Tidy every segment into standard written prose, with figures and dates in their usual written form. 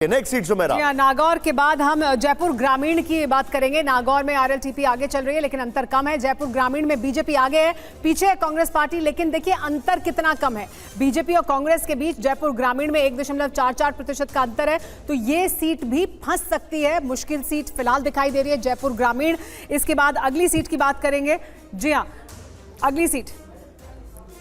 Next seat Sumera. Nagaur के बाद हम जयपुर ग्रामीण की बात करेंगे। नागौर में आरएलटीपी आगे चल रही है लेकिन अंतर कम है। जयपुर ग्रामीण में बीजेपी आगे है, पीछे है कांग्रेस पार्टी, लेकिन देखिए अंतर कितना कम है बीजेपी और कांग्रेस के बीच। जयपुर ग्रामीण में 1.44% का अंतर है, तो ये सीट भी फंस सकती है। मुश्किल सीट फिलहाल दिखाई दे रही है जयपुर ग्रामीण। इसके बाद अगली सीट की बात करेंगे। जी हाँ, अगली सीट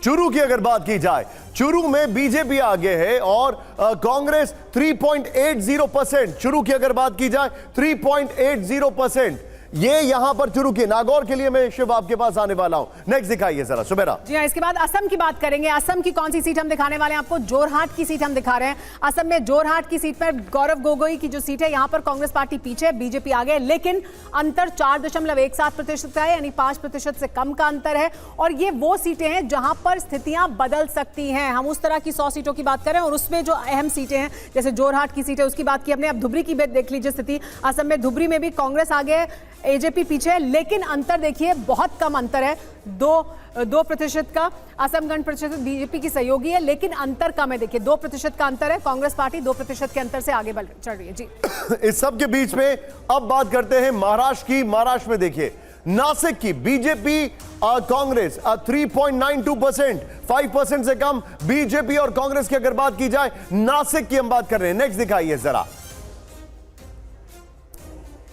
चुरू की अगर बात की जाए, चुरू में बीजेपी आगे है और कांग्रेस 3.80%। चुरू की अगर बात की जाए 3.80%। ये यहां पर चुरू के। नागौर के लिए मैं शिव आपके पास आने वाला हूं। नेक्स्ट दिखाइए जरा सुमेरा। जी हाँ, इसके बाद असम की बात करेंगे। असम की कौन सी सीट हम दिखाने वाले हैं आपको? जोरहाट की सीट हम दिखा रहे हैं। असम में जोरहाट की सीट पर गौरव गोगोई की जो सीट है, यहां पर कांग्रेस पार्टी पीछे, बीजेपी आगे, लेकिन अंतर 4.17% का है, यानी 5% से कम का अंतर है। और ये वो सीटें हैं जहां पर स्थितियां बदल सकती हैं। हम उस तरह की 100 सीटों की बात करें और उसमें जो अहम सीटें हैं, जैसे जोरहाट की सीट है उसकी बात की हमने। अब धुबरी की देख लीजिए स्थिति। असम में धुबरी में भी कांग्रेस आगे है, एजेपी पीछे है, लेकिन अंतर देखिए बहुत कम अंतर है, 2% का। असम गण परिषद बीजेपी की सहयोगी है, लेकिन अंतर कम है। देखिए 2% का अंतर है। कांग्रेस पार्टी 2% के अंतर से आगे चल रही है। जी इस सब के बीच में अब बात करते हैं महाराष्ट्र की। महाराष्ट्र में देखिए नासिक की बीजेपी कांग्रेस 3.92%, 5% से कम बीजेपी और कांग्रेस की अगर बात की जाए। नासिक की हम बात कर रहे हैं। नेक्स्ट दिखाइए जरा।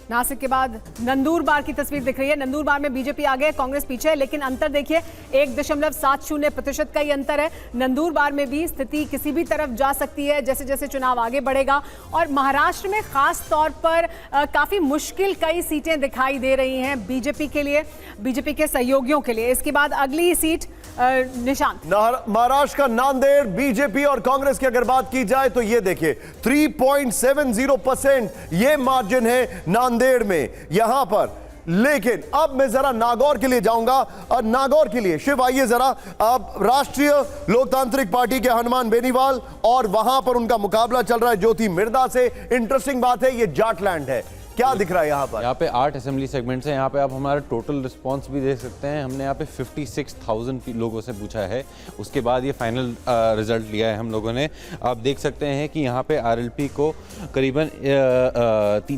नासिक के बाद नंदुरबार की तस्वीर दिख रही है। नंदुरबार में बीजेपी आगे है, कांग्रेस पीछे है, लेकिन अंतर देखिए 1.70% का ही अंतर है। नंदुरबार में भी स्थिति किसी भी तरफ जा सकती है जैसे जैसे चुनाव आगे बढ़ेगा। और महाराष्ट्र में खास तौर पर काफी मुश्किल कई सीटें दिखाई दे रही हैं बीजेपी के लिए, बीजेपी के सहयोगियों के लिए। इसके बाद अगली सीट निशांत। महाराष्ट्र का नांदेड़, बीजेपी और कांग्रेस की अगर बात की जाए तो ये देखिए 3.70% ये मार्जिन है नांदेड़ में यहां पर। लेकिन अब मैं जरा नागौर के लिए जाऊंगा और नागौर के लिए शिव आइए जरा। अब राष्ट्रीय लोकतांत्रिक पार्टी के हनुमान बेनीवाल और वहां पर उनका मुकाबला चल रहा है ज्योति मिर्दा से। इंटरेस्टिंग बात है, ये जाटलैंड है। क्या दिख रहा है यहाँ पर? यहाँ पे 8 असेंबली सेगमेंट्स हैं। यहाँ पे आप हमारा टोटल रिस्पांस भी देख सकते हैं। हमने यहाँ पे 56,000 लोगों से पूछा है, उसके बाद ये फाइनल रिजल्ट लिया है हम लोगों ने। आप देख सकते हैं कि यहाँ पे आरएलपी को करीबन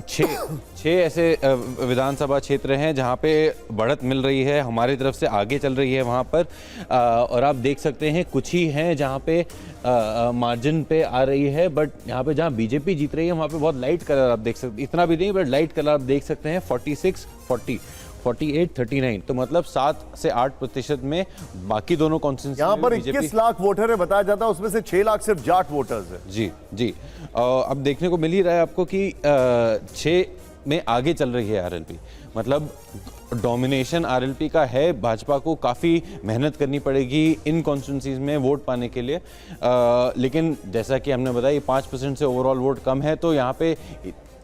6 ऐसे विधानसभा क्षेत्र हैं जहाँ पे बढ़त मिल रही है, हमारी तरफ से आगे चल रही है वहाँ पर। और आप देख सकते हैं कुछ ही हैं जहाँ पे मार्जिन पे आ रही है, बट यहाँ पे जहाँ बीजेपी जीत रही है वहाँ पे बहुत लाइट कलर आप देख सकते, इतना भी नहीं बट लाइट कलर आप देख सकते हैं। 46, 40, 48, 39, तो मतलब 7 से 8% में बाकी दोनों कॉन्स्टिट्यूंसी। यहाँ पर 21 लाख वोटर है बताया जाता है, उसमें से 6 लाख सिर्फ जाट वोटर्स है। जी जी, अब देखने को मिल ही रहा है आपको कि 6 में आगे चल रही है आरएलपी। मतलब डोमिनेशन आरएलपी का है। भाजपा को काफ़ी मेहनत करनी पड़ेगी इन कॉन्स्टिट्यूंसीज में वोट पाने के लिए। लेकिन जैसा कि हमने बताया 5% से ओवरऑल वोट कम है, तो यहाँ पे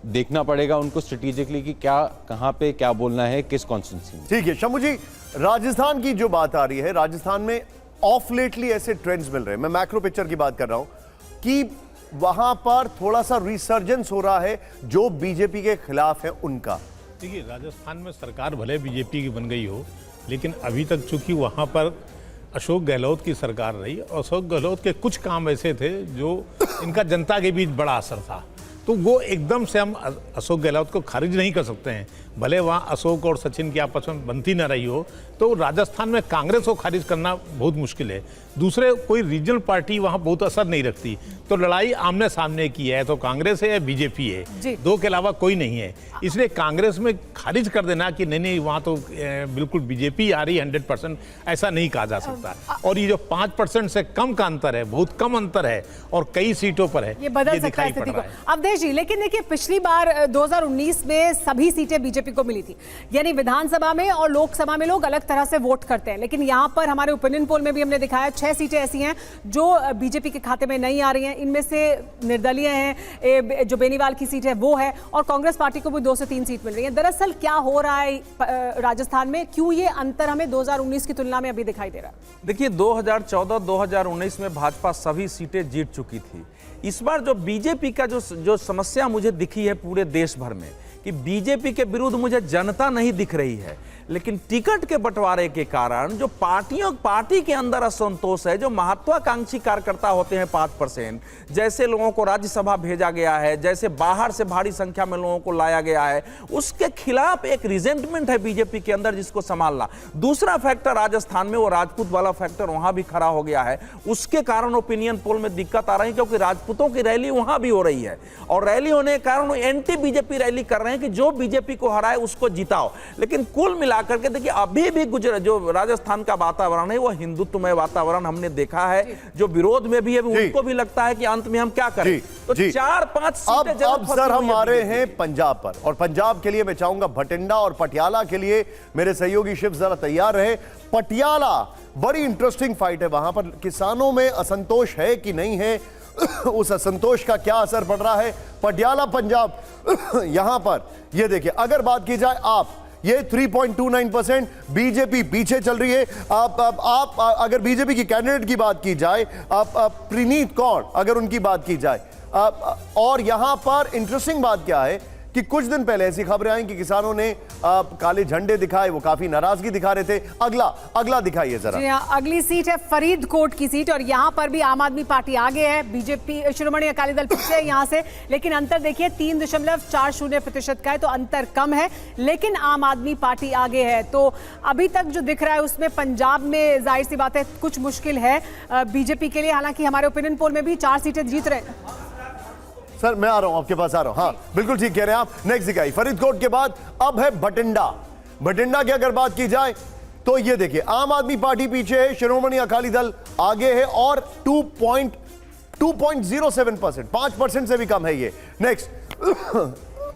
देखना पड़ेगा उनको स्ट्रेटेजिकली कि क्या, कहाँ पे क्या बोलना है, किस कॉन्स्टिट्यूंसी में। ठीक है शंभू जी, राजस्थान की जो बात आ रही है, राजस्थान में ऑफ लेटली ऐसे ट्रेंड्स मिल रहे हैं। मैं मैक्रो पिक्चर की बात कर रहा हूं कि वहां पर थोड़ा सा रिसर्जेंस हो रहा है जो बीजेपी के खिलाफ है उनका। देखिए, राजस्थान में सरकार भले बीजेपी की बन गई हो, लेकिन अभी तक चूंकि वहाँ पर अशोक गहलोत की सरकार रही, अशोक गहलोत के कुछ काम ऐसे थे जो इनका जनता के बीच बड़ा असर था, तो वो एकदम से हम अशोक गहलोत को खारिज नहीं कर सकते हैं। भले वहाँ अशोक और सचिन की आपस में बनती न रही हो, तो राजस्थान में कांग्रेस को खारिज करना बहुत मुश्किल है। दूसरे कोई रीजनल पार्टी वहाँ बहुत असर नहीं रखती, तो लड़ाई आमने सामने की है, तो कांग्रेस है या बीजेपी है, दो के अलावा कोई नहीं है। इसलिए कांग्रेस में खारिज कर देना कि नहीं नहीं वहाँ तो बिल्कुल बीजेपी आ रही 100%, ऐसा नहीं कहा जा सकता। और ये जो 5% से कम का अंतर है, बहुत कम अंतर है और कई सीटों पर है, ये बदल सकता है स्थिति को। अवधेश जी, लेकिन देखिए पिछली बार 2019 में सभी सीटें बीजेपी को मिली थी, यानी विधानसभा में और लोकसभा में लोग अलग तरह से वोट करते हैं। लेकिन यहाँ पर हमारे ओपिनियन पोल में भी हमने दिखाया 6 सीटें ऐसी हैं जो बीजेपी के खाते में नहीं आ रही हैं। इनमें से निर्दलीय हैं, जो बेनीवाल की सीट है वो है, और कांग्रेस पार्टी को भी 2 से 3 सीट मिल रही है। दरअसल क्या हो रहा है राजस्थान में, क्यों ये अंतर हमें 2019 की तुलना में अभी दिखाई दे रहा है? देखिए 2014-2019 में भाजपा सभी सीटें जीत चुकी थी। इस बार जो बीजेपी का जो समस्या मुझे दिखी है पूरे देश भर में कि बीजेपी के विरुद्ध मुझे जनता नहीं दिख रही है, लेकिन टिकट के बंटवारे के कारण जो पार्टी के अंदर असंतोष है, जो महत्वाकांक्षी कार्यकर्ता होते हैं 5%, जैसे लोगों को राज्यसभा भेजा गया है, जैसे बाहर से भारी संख्या में लोगों को लाया गया है, उसके खिलाफ एक रिजेंटमेंट है बीजेपी के अंदर, जिसको संभालना। दूसरा फैक्टर राजस्थान में वो राजपूत वाला फैक्टर वहां भी खड़ा हो गया है, उसके कारण ओपिनियन पोल में दिक्कत आ रही है, क्योंकि राजपूतों की रैली वहां भी हो रही है और रैली होने के कारण वो एंटी बीजेपी रैली कर रहे हैं कि जो बीजेपी को हराए उसको जिताओ। लेकिन कुल मिलाकर के देखिए अभी भी गुजरात जो राजस्थान का वातावरण है वो हिंदुत्वमय वातावरण हमने देखा है, जो विरोध में भी है उनको भी लगता है कि अंत में हम क्या करें। तो 4-5 सीटें अब सर हम आ रहे हैं पंजाब पर, और पंजाब के लिए मैं चाहूंगा भटिंडा और पटियाला के लिए मेरे सहयोगी शिव जरा तैयार रहे। पटियाला बड़ी इंटरेस्टिंग फाइट है, वहां पर किसानों में असंतोष है कि नहीं है, उस असंतोष का क्या असर पड़ रहा है पटियाला पंजाब। यहां पर ये देखिए, अगर बात की जाए आप ये 3.29% बीजेपी पीछे चल रही है। आप अगर बीजेपी की कैंडिडेट की बात की जाए, प्रीनीत कौर अगर उनकी बात की जाए, और यहां पर इंटरेस्टिंग बात क्या है कि कुछ दिन पहले ऐसी खबरें आई कि किसानों ने काले झंडे दिखाए, वो काफी नाराजगी दिखा रहे थे। अगला दिखाइए जरा। जी हाँ, अगली सीट है फरीदकोट की सीट और यहाँ पर भी आम आदमी पार्टी आगे है, बीजेपी श्रोमणी अकाली दल पीछे है यहाँ से, लेकिन अंतर देखिए 3.40% का है, तो अंतर कम है, लेकिन आम आदमी पार्टी आगे है। तो अभी तक जो दिख रहा है उसमें पंजाब में जाहिर सी बात है कुछ मुश्किल है बीजेपी के लिए, हालांकि हमारे ओपिनियन पोल में भी 4 सीटें जीत रहे हैं। सर मैं आ रहा हूं, आपके पास आ रहा हूं। हाँ बिल्कुल ठीक कह रहे हैं आप। नेक्स्ट दिखाई फरीदकोट के बाद अब है भटिंडा। भटिंडा की अगर बात की जाए तो ये देखिए, आम आदमी पार्टी पीछे है, श्रोमणी अकाली दल आगे है और 2.07%, 5% से भी कम है ये। नेक्स्ट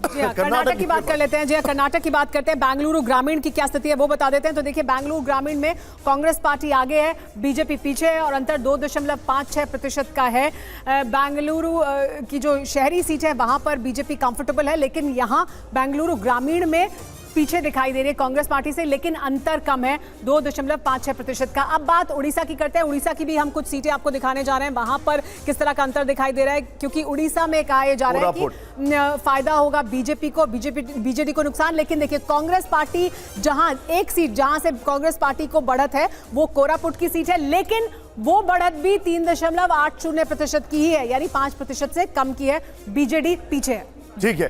जी हाँ, कर्नाटक की बात कर लेते हैं। जी हाँ, कर्नाटक की बात करते हैं। बेंगलुरु ग्रामीण की क्या स्थिति है वो बता देते हैं। तो देखिए बेंगलुरु ग्रामीण में कांग्रेस पार्टी आगे है, बीजेपी पीछे है और अंतर 2.56% का है। बेंगलुरु की जो शहरी सीट है वहां पर बीजेपी कंफर्टेबल है, लेकिन यहाँ बेंगलुरु ग्रामीण में पीछे दिखाई दे रही है कांग्रेस पार्टी से, लेकिन अंतर कम है 2.56% का। अब बात उड़ीसा की करते हैं। उड़ीसा की भी हम कुछ सीटें आपको दिखाने जा रहे हैं, वहां पर किस तरह का अंतर दिखाई दे रहा है, क्योंकि उड़ीसा में कहा जा रहा है कि फायदा होगा बीजेपी को, बीजेडी को नुकसान। लेकिन देखिए कांग्रेस पार्टी जहां एक सीट जहां से कांग्रेस पार्टी को बढ़त है वो कोरापुट की सीट है, लेकिन वो बढ़त भी 3.80% की ही है, यानी 5% से कम की है। बीजेडी पीछे है। ठीक है।